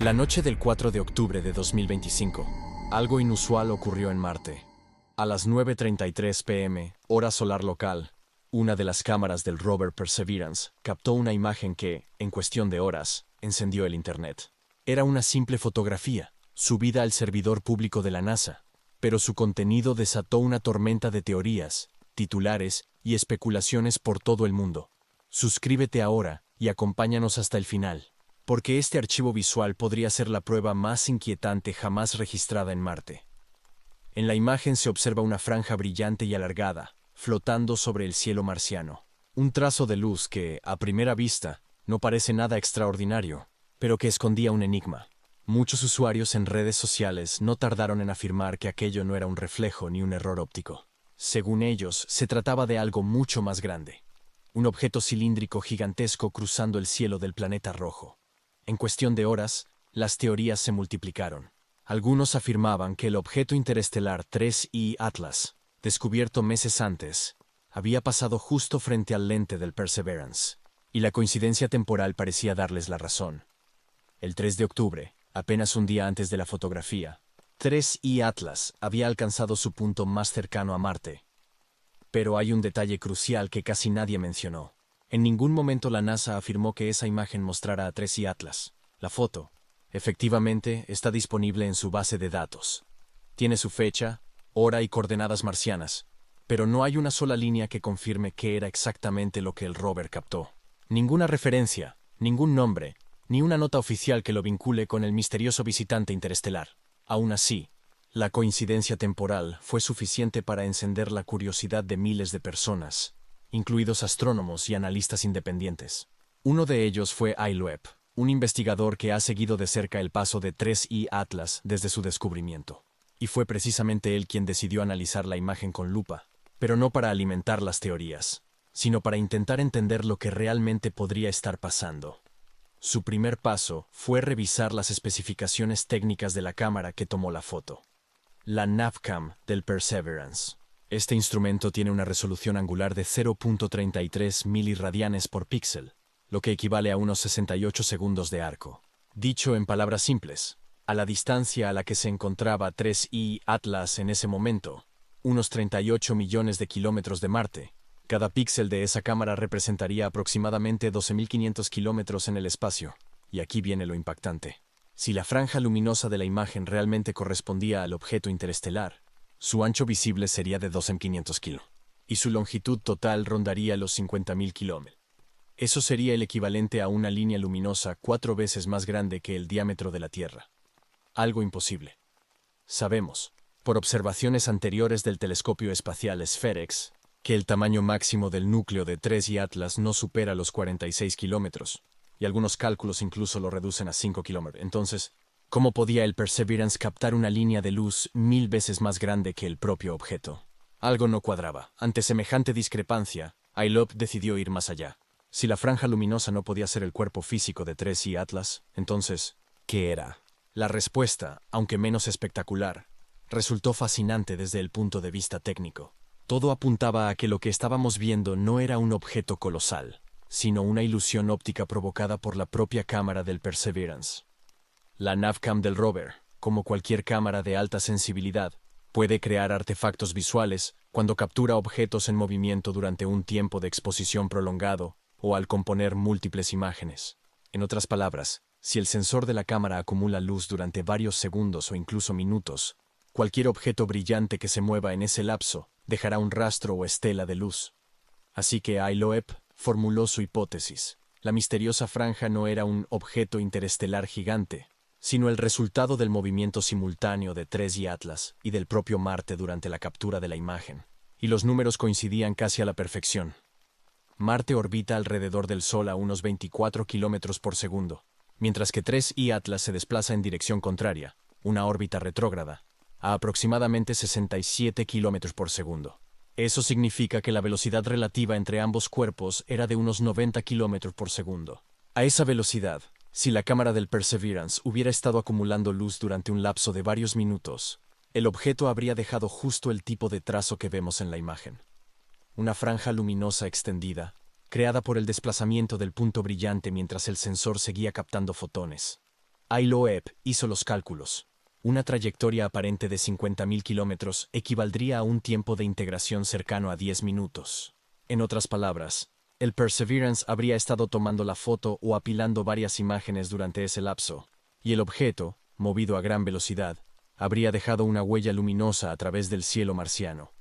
La noche del 4 de octubre de 2025, algo inusual ocurrió en Marte. A las 9:33 p.m., hora solar local, una de las cámaras del rover Perseverance captó una imagen que, en cuestión de horas, encendió el Internet. Era una simple fotografía, subida al servidor público de la NASA, pero su contenido desató una tormenta de teorías, titulares y especulaciones por todo el mundo. Suscríbete ahora y acompáñanos hasta el final, porque este archivo visual podría ser la prueba más inquietante jamás registrada en Marte. En la imagen se observa una franja brillante y alargada, flotando sobre el cielo marciano. Un trazo de luz que, a primera vista, no parece nada extraordinario, pero que escondía un enigma. Muchos usuarios en redes sociales no tardaron en afirmar que aquello no era un reflejo ni un error óptico. Según ellos, se trataba de algo mucho más grande. Un objeto cilíndrico gigantesco cruzando el cielo del planeta rojo. En cuestión de horas, las teorías se multiplicaron. Algunos afirmaban que el objeto interestelar 3I Atlas, descubierto meses antes, había pasado justo frente al lente del Perseverance, y la coincidencia temporal parecía darles la razón. El 3 de octubre, apenas un día antes de la fotografía, 3I Atlas había alcanzado su punto más cercano a Marte. Pero hay un detalle crucial que casi nadie mencionó. En ningún momento la NASA afirmó que esa imagen mostrara a 3I Atlas. La foto, efectivamente, está disponible en su base de datos. Tiene su fecha, hora y coordenadas marcianas, pero no hay una sola línea que confirme qué era exactamente lo que el rover captó. Ninguna referencia, ningún nombre, ni una nota oficial que lo vincule con el misterioso visitante interestelar. Aún así, la coincidencia temporal fue suficiente para encender la curiosidad de miles de personas, incluidos astrónomos y analistas independientes. Uno de ellos fue Ai Loeb, un investigador que ha seguido de cerca el paso de 3I Atlas desde su descubrimiento. Y fue precisamente él quien decidió analizar la imagen con lupa, pero no para alimentar las teorías, sino para intentar entender lo que realmente podría estar pasando. Su primer paso fue revisar las especificaciones técnicas de la cámara que tomó la foto. La Navcam del Perseverance. Este instrumento tiene una resolución angular de 0.33 miliradianes por píxel, lo que equivale a unos 68 segundos de arco. Dicho en palabras simples, a la distancia a la que se encontraba 3I Atlas en ese momento, unos 38 millones de kilómetros de Marte, cada píxel de esa cámara representaría aproximadamente 12.500 kilómetros en el espacio. Y aquí viene lo impactante. Si la franja luminosa de la imagen realmente correspondía al objeto interestelar, su ancho visible sería de 12.500 km, y su longitud total rondaría los 50.000 km. Eso sería el equivalente a una línea luminosa 4 veces más grande que el diámetro de la Tierra. Algo imposible. Sabemos, por observaciones anteriores del telescopio espacial SPHEREX, que el tamaño máximo del núcleo de 3I Atlas no supera los 46 kilómetros, y algunos cálculos incluso lo reducen a 5 kilómetros. Entonces, ¿cómo podía el Perseverance captar una línea de luz 1000 veces más grande que el propio objeto? Algo no cuadraba. Ante semejante discrepancia, Ai Loeb decidió ir más allá. Si la franja luminosa no podía ser el cuerpo físico de 3I Atlas, entonces, ¿qué era? La respuesta, aunque menos espectacular, resultó fascinante desde el punto de vista técnico. Todo apuntaba a que lo que estábamos viendo no era un objeto colosal, sino una ilusión óptica provocada por la propia cámara del Perseverance. La Navcam del rover, como cualquier cámara de alta sensibilidad, puede crear artefactos visuales cuando captura objetos en movimiento durante un tiempo de exposición prolongado o al componer múltiples imágenes. En otras palabras, si el sensor de la cámara acumula luz durante varios segundos o incluso minutos, cualquier objeto brillante que se mueva en ese lapso dejará un rastro o estela de luz. Así que Ai Loeb formuló su hipótesis. La misteriosa franja no era un objeto interestelar gigante, sino el resultado del movimiento simultáneo de 3I Atlas y del propio Marte durante la captura de la imagen. Y los números coincidían casi a la perfección. Marte orbita alrededor del Sol a unos 24 kilómetros por segundo, mientras que 3I Atlas se desplaza en dirección contraria, una órbita retrógrada, a aproximadamente 67 kilómetros por segundo. Eso significa que la velocidad relativa entre ambos cuerpos era de unos 90 kilómetros por segundo. A esa velocidad, si la cámara del Perseverance hubiera estado acumulando luz durante un lapso de varios minutos, el objeto habría dejado justo el tipo de trazo que vemos en la imagen. Una franja luminosa extendida, creada por el desplazamiento del punto brillante mientras el sensor seguía captando fotones. Loeb hizo los cálculos. Una trayectoria aparente de 50.000 kilómetros equivaldría a un tiempo de integración cercano a 10 minutos. En otras palabras, el Perseverance habría estado tomando la foto o apilando varias imágenes durante ese lapso, y el objeto, movido a gran velocidad, habría dejado una huella luminosa a través del cielo marciano.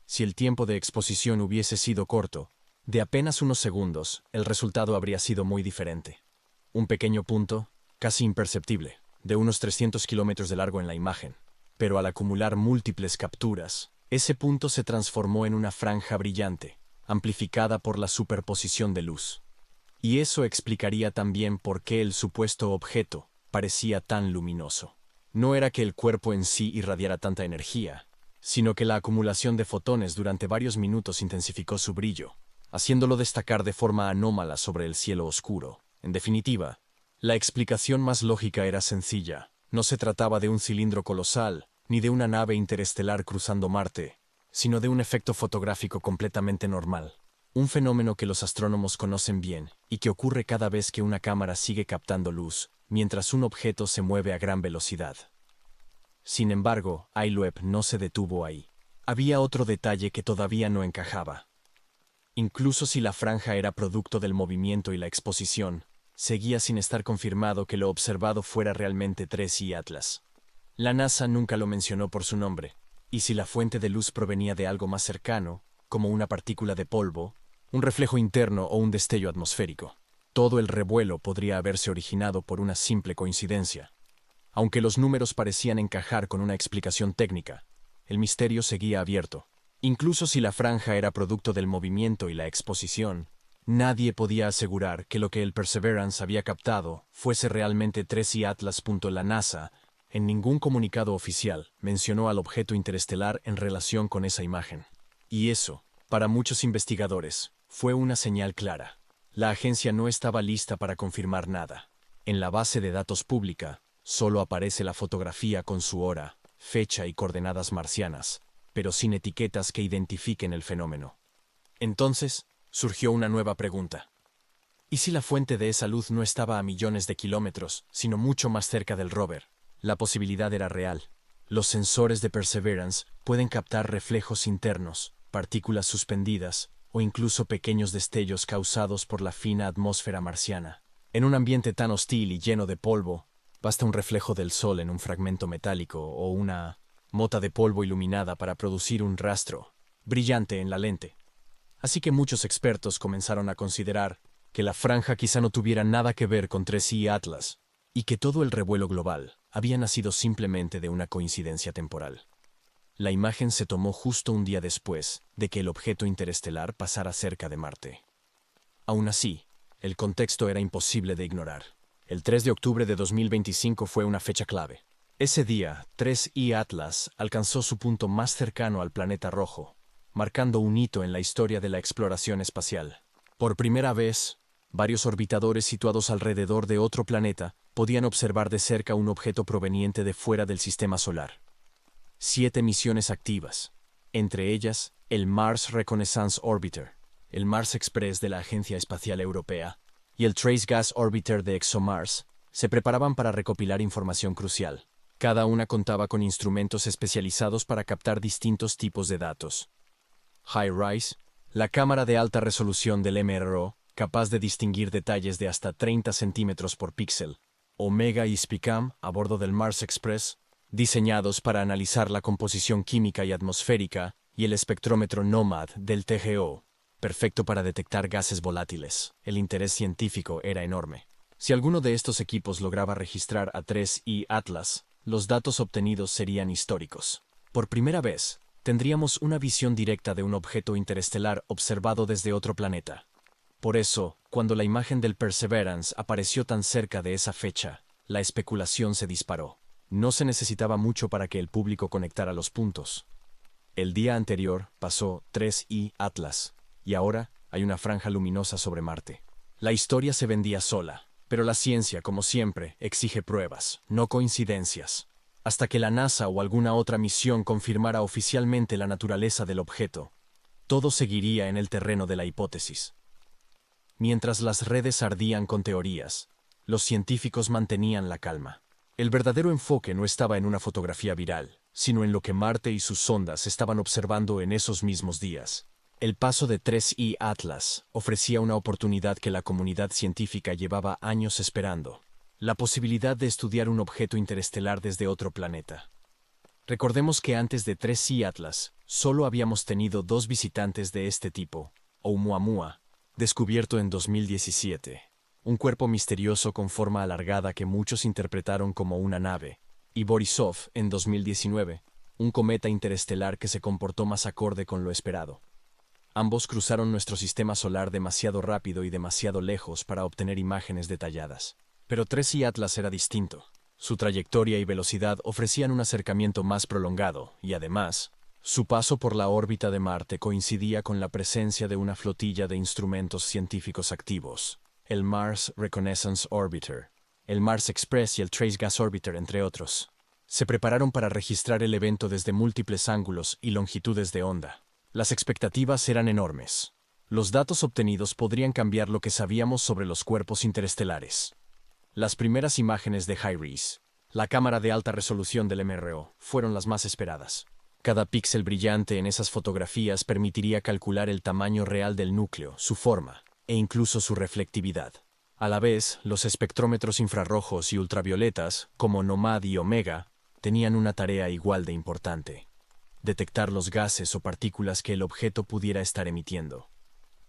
Si el tiempo de exposición hubiese sido corto, de apenas unos segundos, el resultado habría sido muy diferente. Un pequeño punto, casi imperceptible, de unos 300 kilómetros de largo en la imagen, pero al acumular múltiples capturas, ese punto se transformó en una franja brillante, amplificada por la superposición de luz. Y eso explicaría también por qué el supuesto objeto parecía tan luminoso. No era que el cuerpo en sí irradiara tanta energía, sino que la acumulación de fotones durante varios minutos intensificó su brillo, haciéndolo destacar de forma anómala sobre el cielo oscuro. En definitiva, la explicación más lógica era sencilla. No se trataba de un cilindro colosal, ni de una nave interestelar cruzando Marte, sino de un efecto fotográfico completamente normal. Un fenómeno que los astrónomos conocen bien y que ocurre cada vez que una cámara sigue captando luz, mientras un objeto se mueve a gran velocidad. Sin embargo, Loeb no se detuvo ahí. Había otro detalle que todavía no encajaba. Incluso si la franja era producto del movimiento y la exposición, seguía sin estar confirmado que lo observado fuera realmente 3I Atlas. La NASA nunca lo mencionó por su nombre, y si la fuente de luz provenía de algo más cercano, como una partícula de polvo, un reflejo interno o un destello atmosférico, todo el revuelo podría haberse originado por una simple coincidencia. Aunque los números parecían encajar con una explicación técnica, el misterio seguía abierto. Incluso si la franja era producto del movimiento y la exposición, nadie podía asegurar que lo que el Perseverance había captado fuese realmente 3I Atlas. La NASA, en ningún comunicado oficial, mencionó al objeto interestelar en relación con esa imagen. Y eso, para muchos investigadores, fue una señal clara. La agencia no estaba lista para confirmar nada. En la base de datos pública, solo aparece la fotografía con su hora, fecha y coordenadas marcianas, pero sin etiquetas que identifiquen el fenómeno. Entonces, surgió una nueva pregunta. ¿Y si la fuente de esa luz no estaba a millones de kilómetros, sino mucho más cerca del rover? La posibilidad era real. Los sensores de Perseverance pueden captar reflejos internos, partículas suspendidas o incluso pequeños destellos causados por la fina atmósfera marciana. En un ambiente tan hostil y lleno de polvo, basta un reflejo del sol en un fragmento metálico o una mota de polvo iluminada para producir un rastro brillante en la lente. Así que muchos expertos comenzaron a considerar que la franja quizá no tuviera nada que ver con 3I Atlas y que todo el revuelo global había nacido simplemente de una coincidencia temporal. La imagen se tomó justo un día después de que el objeto interestelar pasara cerca de Marte. Aún así, el contexto era imposible de ignorar. El 3 de octubre de 2025 fue una fecha clave. Ese día, 3I Atlas alcanzó su punto más cercano al planeta rojo, marcando un hito en la historia de la exploración espacial. Por primera vez, varios orbitadores situados alrededor de otro planeta podían observar de cerca un objeto proveniente de fuera del sistema solar. 7 misiones activas, entre ellas el Mars Reconnaissance Orbiter, el Mars Express de la Agencia Espacial Europea y el Trace Gas Orbiter de ExoMars, se preparaban para recopilar información crucial. Cada una contaba con instrumentos especializados para captar distintos tipos de datos. HiRISE, la cámara de alta resolución del MRO, capaz de distinguir detalles de hasta 30 centímetros por píxel, Omega y SPICAM, a bordo del Mars Express, diseñados para analizar la composición química y atmosférica, y el espectrómetro NOMAD del TGO, perfecto para detectar gases volátiles. El interés científico era enorme. Si alguno de estos equipos lograba registrar a 3I Atlas, los datos obtenidos serían históricos. Por primera vez, tendríamos una visión directa de un objeto interestelar observado desde otro planeta. Por eso, cuando la imagen del Perseverance apareció tan cerca de esa fecha, la especulación se disparó. No se necesitaba mucho para que el público conectara los puntos. El día anterior pasó 3I Atlas, y ahora hay una franja luminosa sobre Marte. La historia se vendía sola, pero la ciencia, como siempre, exige pruebas, no coincidencias. Hasta que la NASA o alguna otra misión confirmara oficialmente la naturaleza del objeto, todo seguiría en el terreno de la hipótesis. Mientras las redes ardían con teorías, Los científicos mantenían la calma. El verdadero enfoque no estaba en una fotografía viral, sino en lo que Marte y sus sondas estaban observando en esos mismos días. El paso de 3I Atlas ofrecía una oportunidad que la comunidad científica llevaba años esperando: la posibilidad de estudiar un objeto interestelar desde otro planeta. Recordemos que antes de 3I Atlas, solo habíamos tenido 2 visitantes de este tipo: Oumuamua, descubierto en 2017, un cuerpo misterioso con forma alargada que muchos interpretaron como una nave, y Borisov en 2019, un cometa interestelar que se comportó más acorde con lo esperado. Ambos cruzaron nuestro sistema solar demasiado rápido y demasiado lejos para obtener imágenes detalladas. Pero 3I Atlas era distinto. Su trayectoria y velocidad ofrecían un acercamiento más prolongado y, además, su paso por la órbita de Marte coincidía con la presencia de una flotilla de instrumentos científicos activos: el Mars Reconnaissance Orbiter, el Mars Express y el Trace Gas Orbiter, entre otros. Se prepararon para registrar el evento desde múltiples ángulos y longitudes de onda. Las expectativas eran enormes. Los datos obtenidos podrían cambiar lo que sabíamos sobre los cuerpos interestelares. Las primeras imágenes de HiRISE, la cámara de alta resolución del MRO, fueron las más esperadas. Cada píxel brillante en esas fotografías permitiría calcular el tamaño real del núcleo, su forma, e incluso su reflectividad. A la vez, los espectrómetros infrarrojos y ultravioletas, como NOMAD y OMEGA, tenían una tarea igual de importante: detectar los gases o partículas que el objeto pudiera estar emitiendo.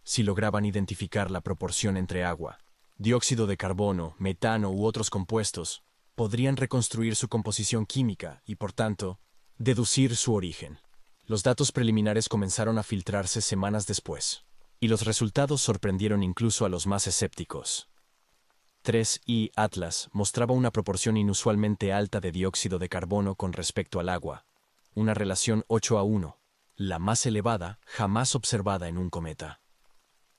Si lograban identificar la proporción entre agua, dióxido de carbono, metano u otros compuestos, podrían reconstruir su composición química y, por tanto, deducir su origen. Los datos preliminares comenzaron a filtrarse semanas después, y los resultados sorprendieron incluso a los más escépticos. 3I Atlas mostraba una proporción inusualmente alta de dióxido de carbono con respecto al agua, una relación 8:1, la más elevada jamás observada en un cometa.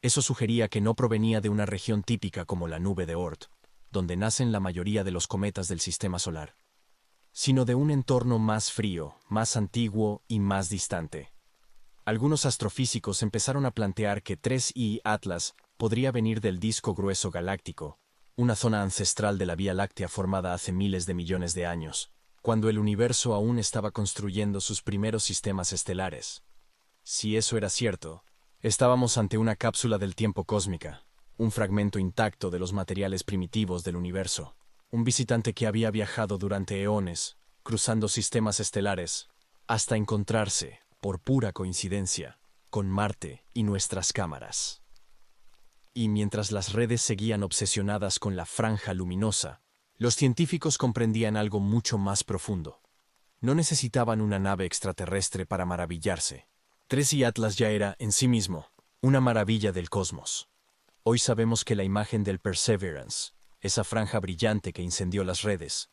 Eso sugería que no provenía de una región típica como la nube de Oort, donde nacen la mayoría de los cometas del sistema solar, sino de un entorno más frío, más antiguo y más distante. Algunos astrofísicos empezaron a plantear que 3I Atlas podría venir del disco grueso galáctico, una zona ancestral de la Vía Láctea formada hace miles de millones de años, cuando el universo aún estaba construyendo sus primeros sistemas estelares. Si eso era cierto, estábamos ante una cápsula del tiempo cósmica, un fragmento intacto de los materiales primitivos del universo, un visitante que había viajado durante eones, cruzando sistemas estelares, hasta encontrarse, por pura coincidencia, con Marte y nuestras cámaras. Y mientras las redes seguían obsesionadas con la franja luminosa, los científicos comprendían algo mucho más profundo. No necesitaban una nave extraterrestre para maravillarse. 3I Atlas ya era, en sí mismo, una maravilla del cosmos. Hoy sabemos que la imagen del Perseverance, esa franja brillante que incendió las redes,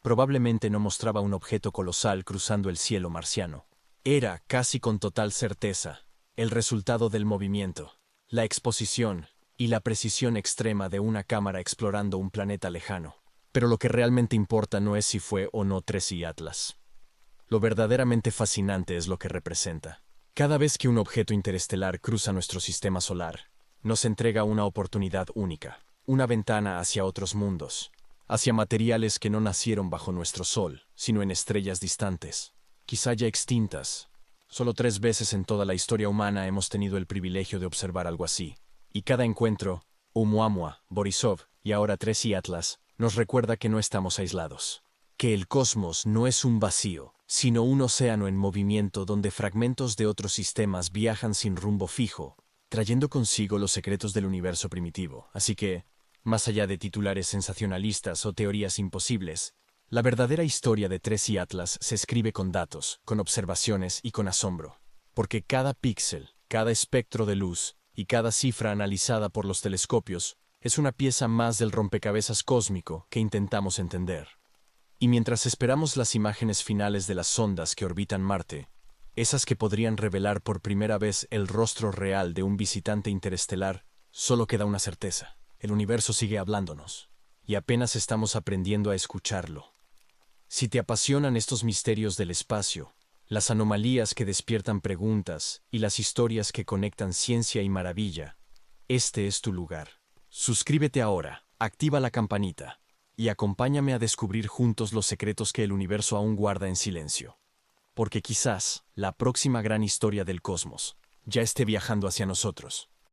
probablemente no mostraba un objeto colosal cruzando el cielo marciano. Era, casi con total certeza, el resultado del movimiento, la exposición y la precisión extrema de una cámara explorando un planeta lejano. Pero lo que realmente importa no es si fue o no 3I Atlas. Lo verdaderamente fascinante es lo que representa. Cada vez que un objeto interestelar cruza nuestro sistema solar, nos entrega una oportunidad única, una ventana hacia otros mundos, hacia materiales que no nacieron bajo nuestro Sol, sino en estrellas distantes, quizá ya extintas. Solo 3 veces en toda la historia humana hemos tenido el privilegio de observar algo así, y cada encuentro, Oumuamua, Borisov y ahora 3I Atlas, nos recuerda que no estamos aislados, que el cosmos no es un vacío, sino un océano en movimiento donde fragmentos de otros sistemas viajan sin rumbo fijo, trayendo consigo los secretos del universo primitivo. Así que, más allá de titulares sensacionalistas o teorías imposibles, la verdadera historia de 3I Atlas se escribe con datos, con observaciones y con asombro, porque cada píxel, cada espectro de luz y cada cifra analizada por los telescopios es una pieza más del rompecabezas cósmico que intentamos entender. Y mientras esperamos las imágenes finales de las sondas que orbitan Marte, esas que podrían revelar por primera vez el rostro real de un visitante interestelar, solo queda una certeza: el universo sigue hablándonos, y apenas estamos aprendiendo a escucharlo. Si te apasionan estos misterios del espacio, las anomalías que despiertan preguntas y las historias que conectan ciencia y maravilla, este es tu lugar. Suscríbete ahora activa la campanita y acompáñame a descubrir juntos los secretos que el universo aún guarda en silencio. Porque quizás la próxima gran historia del cosmos ya esté viajando hacia nosotros.